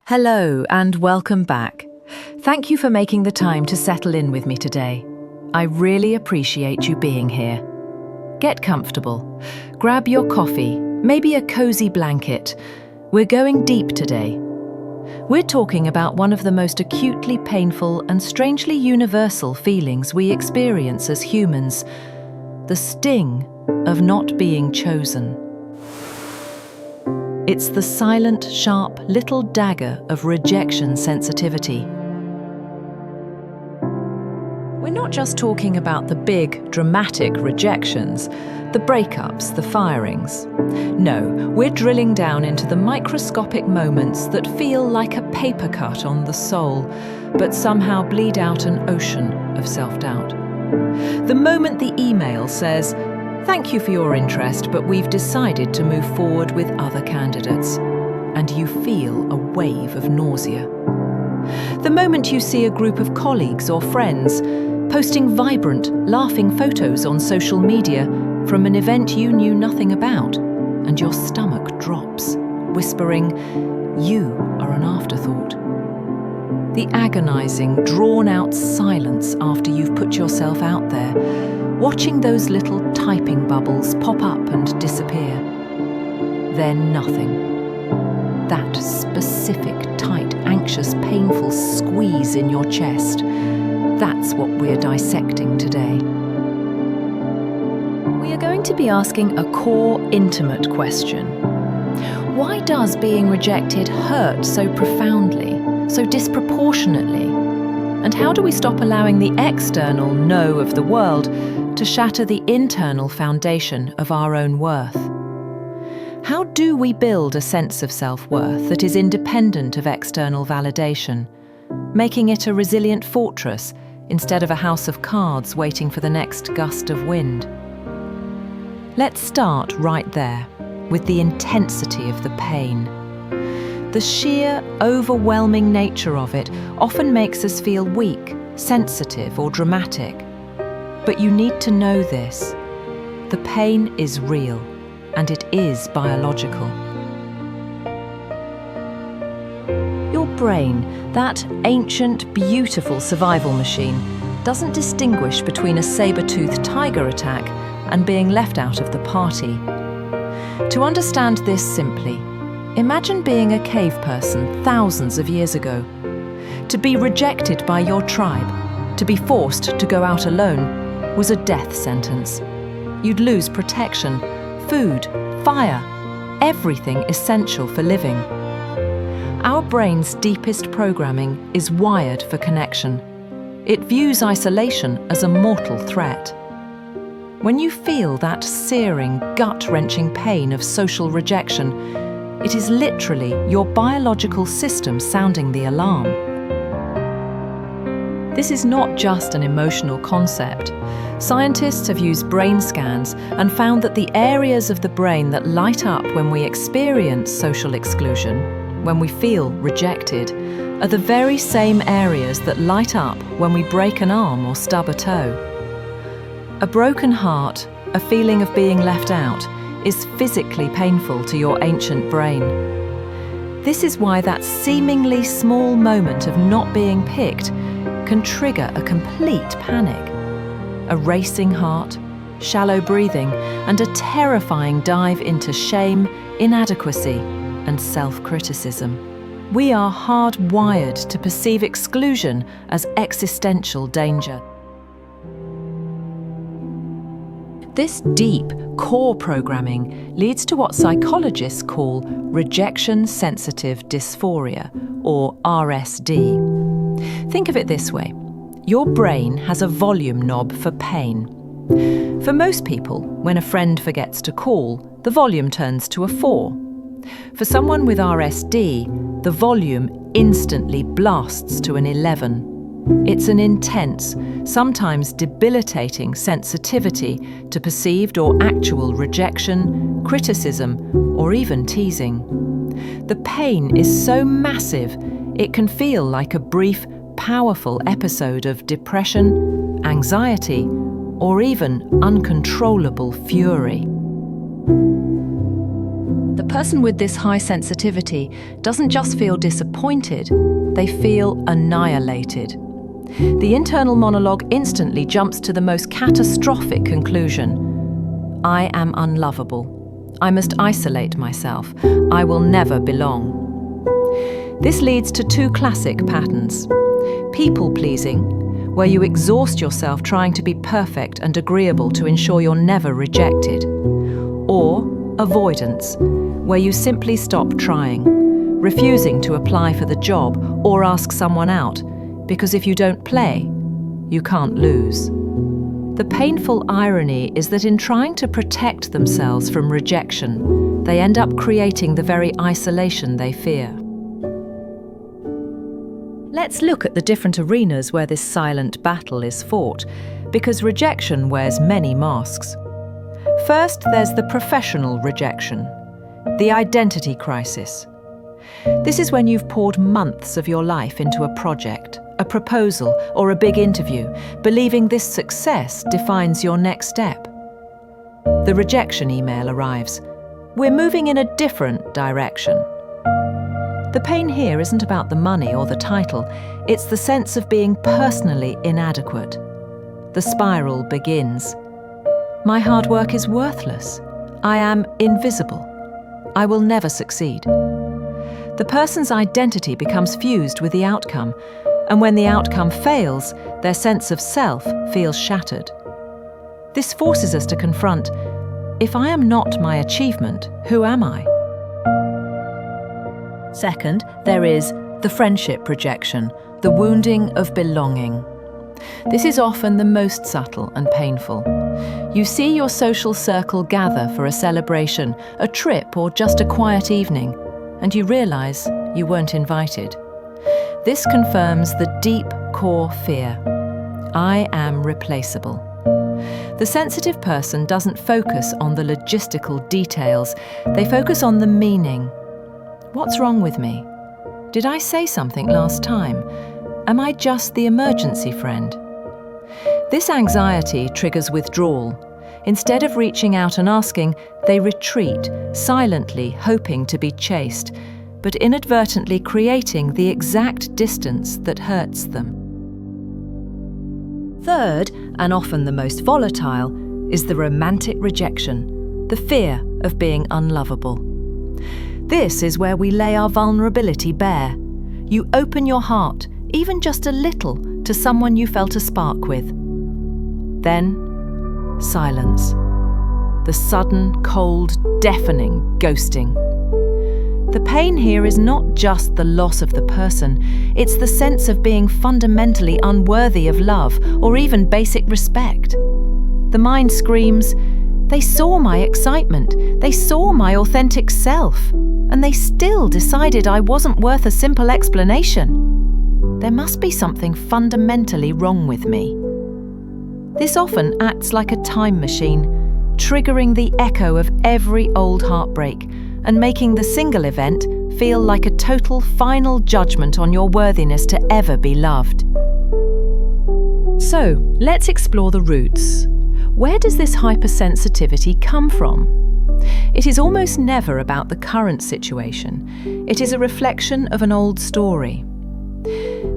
Hello and welcome back. Thank you for making the time to settle in with me today. I really appreciate you being here. Get comfortable. Grab your coffee, maybe a cozy blanket. We're going deep today. We're talking about one of the most acutely painful and strangely universal feelings we experience as humans, the sting of not being chosen. It's the silent, sharp, little dagger of rejection sensitivity. We're not just talking about the big, dramatic rejections, the breakups, the firings. No, we're drilling down into the microscopic moments that feel like a paper cut on the soul, but somehow bleed out an ocean of self-doubt. The moment the email says, "Thank you for your interest, but we've decided to move forward with other candidates," and you feel a wave of nausea. The moment you see a group of colleagues or friends posting vibrant, laughing photos on social media from an event you knew nothing about, and your stomach drops, whispering, "You are an afterthought." The agonizing, drawn-out silence after you've put yourself out there, watching those little typing bubbles pop up and disappear. Then nothing. That specific, tight, anxious, painful squeeze in your chest. That's what we're dissecting today. We are going to be asking a core, intimate question. Why does being rejected hurt so profoundly, so disproportionately? And how do we stop allowing the external no of the world to shatter the internal foundation of our own worth? How do we build a sense of self-worth that is independent of external validation, making it a resilient fortress instead of a house of cards waiting for the next gust of wind? Let's start right there, with the intensity of the pain. The sheer, overwhelming nature of it often makes us feel weak, sensitive, or dramatic. But you need to know this. The pain is real, and it is biological. Your brain, that ancient, beautiful survival machine, doesn't distinguish between a saber-toothed tiger attack and being left out of the party. To understand this simply, imagine being a cave person thousands of years ago. To be rejected by your tribe, to be forced to go out alone, was a death sentence. You'd lose protection, food, fire, everything essential for living. Our brain's deepest programming is wired for connection. It views isolation as a mortal threat. When you feel that searing, gut-wrenching pain of social rejection, it is literally your biological system sounding the alarm. This is not just an emotional concept. Scientists have used brain scans and found that the areas of the brain that light up when we experience social exclusion, when we feel rejected, are the very same areas that light up when we break an arm or stub a toe. A broken heart, a feeling of being left out, is physically painful to your ancient brain. This is why that seemingly small moment of not being picked can trigger a complete panic. A racing heart, shallow breathing, and a terrifying dive into shame, inadequacy, and self-criticism. We are hardwired to perceive exclusion as existential danger. This deep, core programming leads to what psychologists call rejection-sensitive dysphoria, or RSD. Think of it this way. Your brain has a volume knob for pain. For most people, when a friend forgets to call, the volume turns to a 4. For someone with RSD, the volume instantly blasts to an 11. It's an intense, sometimes debilitating sensitivity to perceived or actual rejection, criticism, or even teasing. The pain is so massive, it can feel like a brief, powerful episode of depression, anxiety, or even uncontrollable fury. The person with this high sensitivity doesn't just feel disappointed, they feel annihilated. The internal monologue instantly jumps to the most catastrophic conclusion. I am unlovable. I must isolate myself. I will never belong. This leads to two classic patterns. People-pleasing, where you exhaust yourself trying to be perfect and agreeable to ensure you're never rejected. Or avoidance, where you simply stop trying, refusing to apply for the job or ask someone out, because if you don't play, you can't lose. The painful irony is that in trying to protect themselves from rejection, they end up creating the very isolation they fear. Let's look at the different arenas where this silent battle is fought, because rejection wears many masks. First, there's the professional rejection, the identity crisis. This is when you've poured months of your life into a project, a proposal, or a big interview, believing this success defines your next step. The rejection email arrives. We're moving in a different direction. The pain here isn't about the money or the title, it's the sense of being personally inadequate. The spiral begins. My hard work is worthless. I am invisible. I will never succeed. The person's identity becomes fused with the outcome, and when the outcome fails, their sense of self feels shattered. This forces us to confront, if I am not my achievement, who am I? Second, there is the friendship rejection, the wounding of belonging. This is often the most subtle and painful. You see your social circle gather for a celebration, a trip, or just a quiet evening, and you realise you weren't invited. This confirms the deep core fear. I am replaceable. The sensitive person doesn't focus on the logistical details, they focus on the meaning. What's wrong with me? Did I say something last time? Am I just the emergency friend? This anxiety triggers withdrawal. Instead of reaching out and asking, they retreat, silently hoping to be chased, but inadvertently creating the exact distance that hurts them. Third, and often the most volatile, is the romantic rejection, the fear of being unlovable. This is where we lay our vulnerability bare. You open your heart, even just a little, to someone you felt a spark with. Then, silence. The sudden, cold, deafening ghosting. The pain here is not just the loss of the person, it's the sense of being fundamentally unworthy of love or even basic respect. The mind screams, they saw my excitement, they saw my authentic self, and they still decided I wasn't worth a simple explanation. There must be something fundamentally wrong with me. This often acts like a time machine, triggering the echo of every old heartbreak and making the single event feel like a total final judgment on your worthiness to ever be loved. So, let's explore the roots. Where does this hypersensitivity come from? It is almost never about the current situation. It is a reflection of an old story.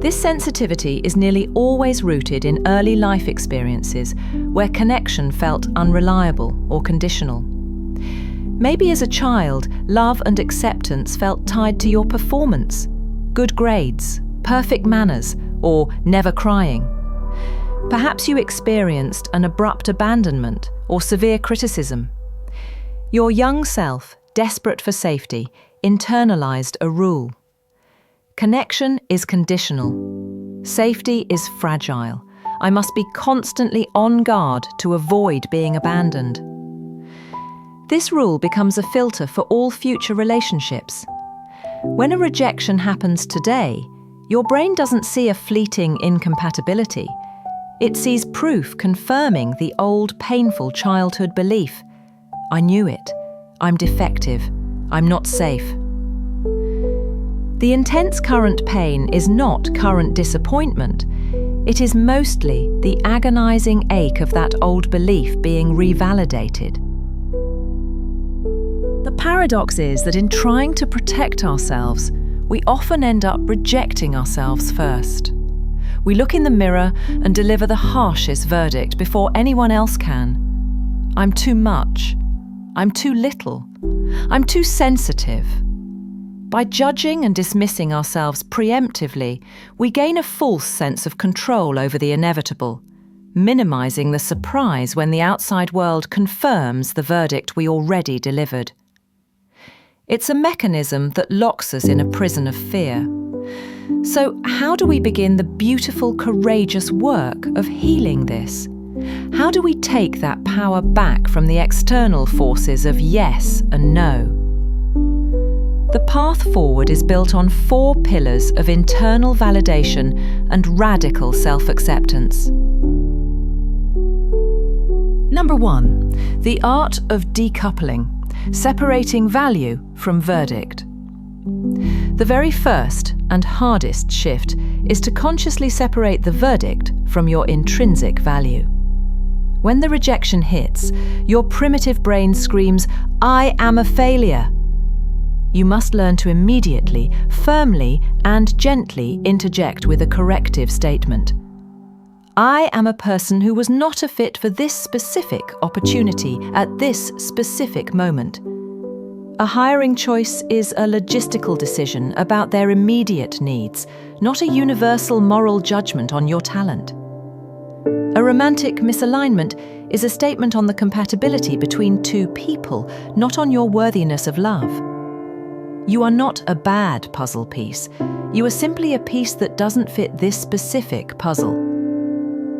This sensitivity is nearly always rooted in early life experiences where connection felt unreliable or conditional. Maybe as a child, love and acceptance felt tied to your performance, good grades, perfect manners, or never crying. Perhaps you experienced an abrupt abandonment or severe criticism. Your young self, desperate for safety, internalized a rule. Connection is conditional. Safety is fragile. I must be constantly on guard to avoid being abandoned. This rule becomes a filter for all future relationships. When a rejection happens today, your brain doesn't see a fleeting incompatibility. It sees proof confirming the old, painful childhood belief. I knew it. I'm defective. I'm not safe. The intense current pain is not current disappointment. It is mostly the agonizing ache of that old belief being revalidated. The paradox is that in trying to protect ourselves, we often end up rejecting ourselves first. We look in the mirror and deliver the harshest verdict before anyone else can. I'm too much. I'm too little. I'm too sensitive. By judging and dismissing ourselves preemptively, we gain a false sense of control over the inevitable, minimizing the surprise when the outside world confirms the verdict we already delivered. It's a mechanism that locks us in a prison of fear. So, how do we begin the beautiful, courageous work of healing this? How do we take that power back from the external forces of yes and no? The path forward is built on 4 pillars of internal validation and radical self-acceptance. Number 1, the art of decoupling, separating value from verdict. The very first and hardest shift is to consciously separate the verdict from your intrinsic value. When the rejection hits, your primitive brain screams, "I am a failure." You must learn to immediately, firmly, and gently interject with a corrective statement. I am a person who was not a fit for this specific opportunity at this specific moment. A hiring choice is a logistical decision about their immediate needs, not a universal moral judgment on your talent. A romantic misalignment is a statement on the compatibility between 2 people, not on your worthiness of love. You are not a bad puzzle piece. You are simply a piece that doesn't fit this specific puzzle.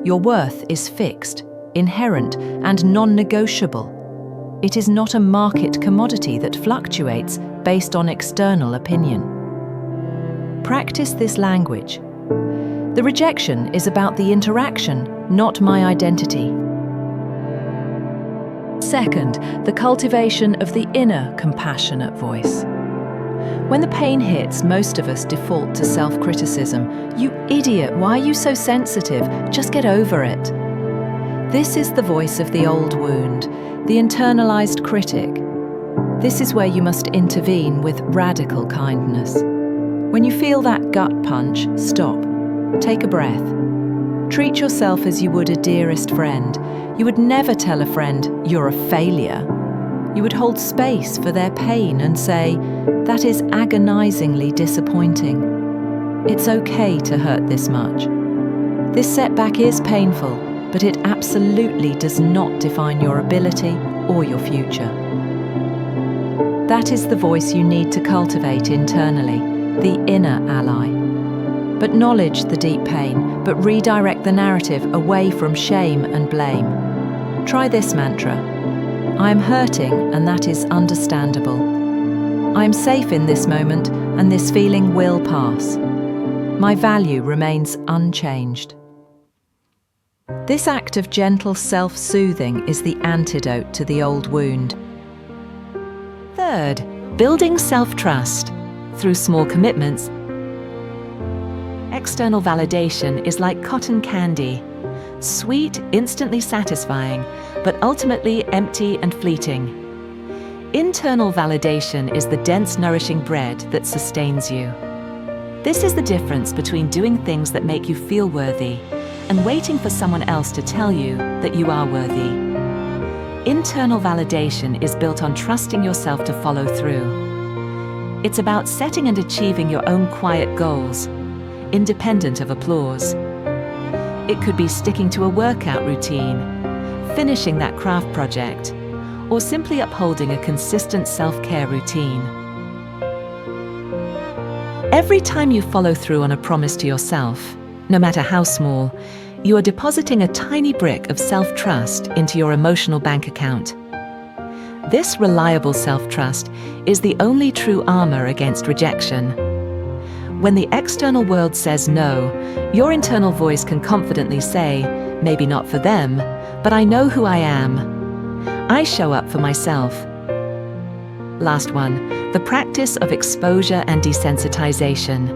Your worth is fixed, inherent, and non-negotiable. It is not a market commodity that fluctuates based on external opinion. Practice this language. The rejection is about the interaction, not my identity. Second, the cultivation of the inner compassionate voice. When the pain hits, most of us default to self-criticism. You idiot, why are you so sensitive? Just get over it. This is the voice of the old wound, the internalized critic. This is where you must intervene with radical kindness. When you feel that gut punch, stop. Take a breath. Treat yourself as you would a dearest friend. You would never tell a friend, "You're a failure." You would hold space for their pain and say, "That is agonizingly disappointing. It's okay to hurt this much. This setback is painful, but it absolutely does not define your ability or your future." That is the voice you need to cultivate internally, the inner ally. But acknowledge the deep pain, but redirect the narrative away from shame and blame. Try this mantra. I am hurting, and that is understandable. I am safe in this moment, and this feeling will pass. My value remains unchanged. This act of gentle self-soothing is the antidote to the old wound. Third, building self-trust through small commitments. External validation is like cotton candy. Sweet, instantly satisfying, but ultimately empty and fleeting. Internal validation is the dense, nourishing bread that sustains you. This is the difference between doing things that make you feel worthy and waiting for someone else to tell you that you are worthy. Internal validation is built on trusting yourself to follow through. It's about setting and achieving your own quiet goals, independent of applause. It could be sticking to a workout routine, finishing that craft project, or simply upholding a consistent self-care routine. Every time you follow through on a promise to yourself, no matter how small, you are depositing a tiny brick of self-trust into your emotional bank account. This reliable self-trust is the only true armor against rejection. When the external world says no, your internal voice can confidently say, maybe not for them, but I know who I am. I show up for myself. Last one, the practice of exposure and desensitization.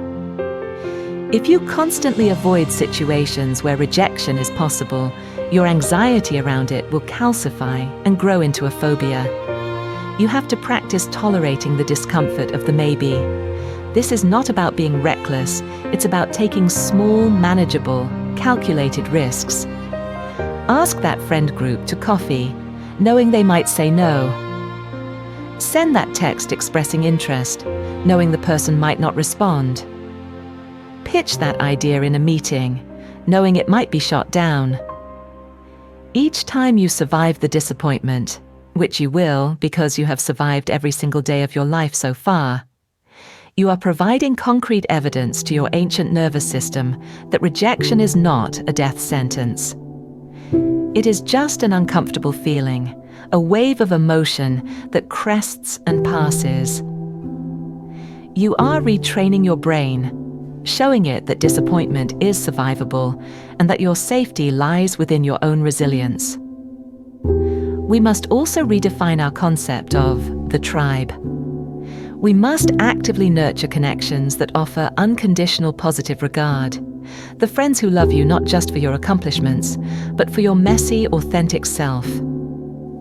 If you constantly avoid situations where rejection is possible, your anxiety around it will calcify and grow into a phobia. You have to practice tolerating the discomfort of the maybe. This is not about being reckless, it's about taking small, manageable, calculated risks. Ask that friend group to coffee, knowing they might say no. Send that text expressing interest, knowing the person might not respond. Pitch that idea in a meeting, knowing it might be shot down. Each time you survive the disappointment, which you will because you have survived every single day of your life so far, you are providing concrete evidence to your ancient nervous system that rejection is not a death sentence. It is just an uncomfortable feeling, a wave of emotion that crests and passes. You are retraining your brain, showing it that disappointment is survivable and that your safety lies within your own resilience. We must also redefine our concept of the tribe. We must actively nurture connections that offer unconditional positive regard. The friends who love you not just for your accomplishments, but for your messy, authentic self.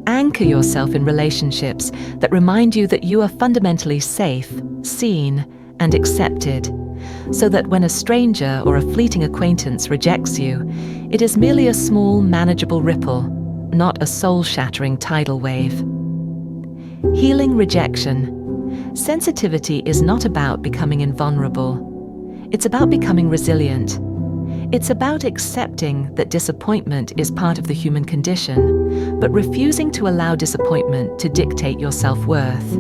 Anchor yourself in relationships that remind you that you are fundamentally safe, seen, and accepted, so that when a stranger or a fleeting acquaintance rejects you, it is merely a small, manageable ripple, not a soul-shattering tidal wave. Healing rejection. Sensitivity is not about becoming invulnerable. It's about becoming resilient. It's about accepting that disappointment is part of the human condition, but refusing to allow disappointment to dictate your self-worth.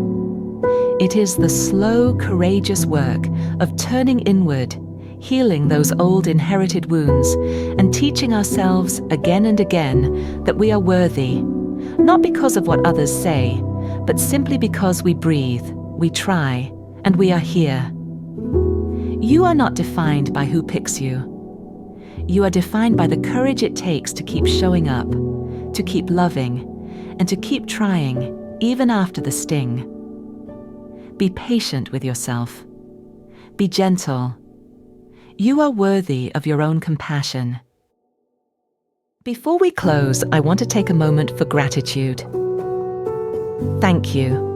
It is the slow, courageous work of turning inward, healing those old inherited wounds, and teaching ourselves again and again that we are worthy, not because of what others say, but simply because we breathe, we try, and we are here. You are not defined by who picks you. You are defined by the courage it takes to keep showing up, to keep loving, and to keep trying, even after the sting. Be patient with yourself. Be gentle. You are worthy of your own compassion. Before we close, I want to take a moment for gratitude. Thank you.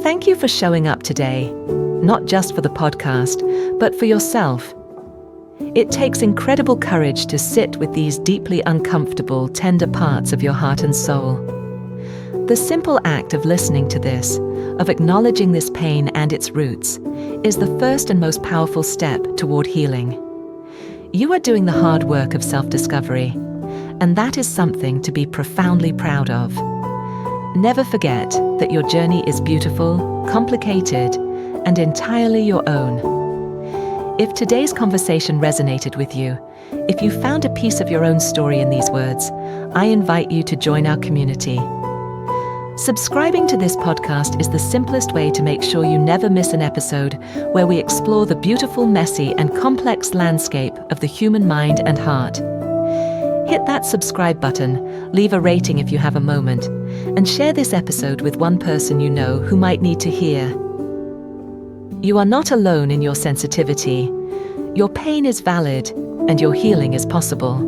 Thank you for showing up today, not just for the podcast, but for yourself. It takes incredible courage to sit with these deeply uncomfortable, tender parts of your heart and soul. The simple act of listening to this, of acknowledging this pain and its roots, is the first and most powerful step toward healing. You are doing the hard work of self-discovery, and that is something to be profoundly proud of. Never forget that your journey is beautiful, complicated, and entirely your own. If today's conversation resonated with you, if you found a piece of your own story in these words, I invite you to join our community. Subscribing to this podcast is the simplest way to make sure you never miss an episode where we explore the beautiful, messy, and complex landscape of the human mind and heart. Hit that subscribe button, leave a rating if you have a moment, and share this episode with one person you know who might need to hear. You are not alone in your sensitivity. Your pain is valid, and your healing is possible.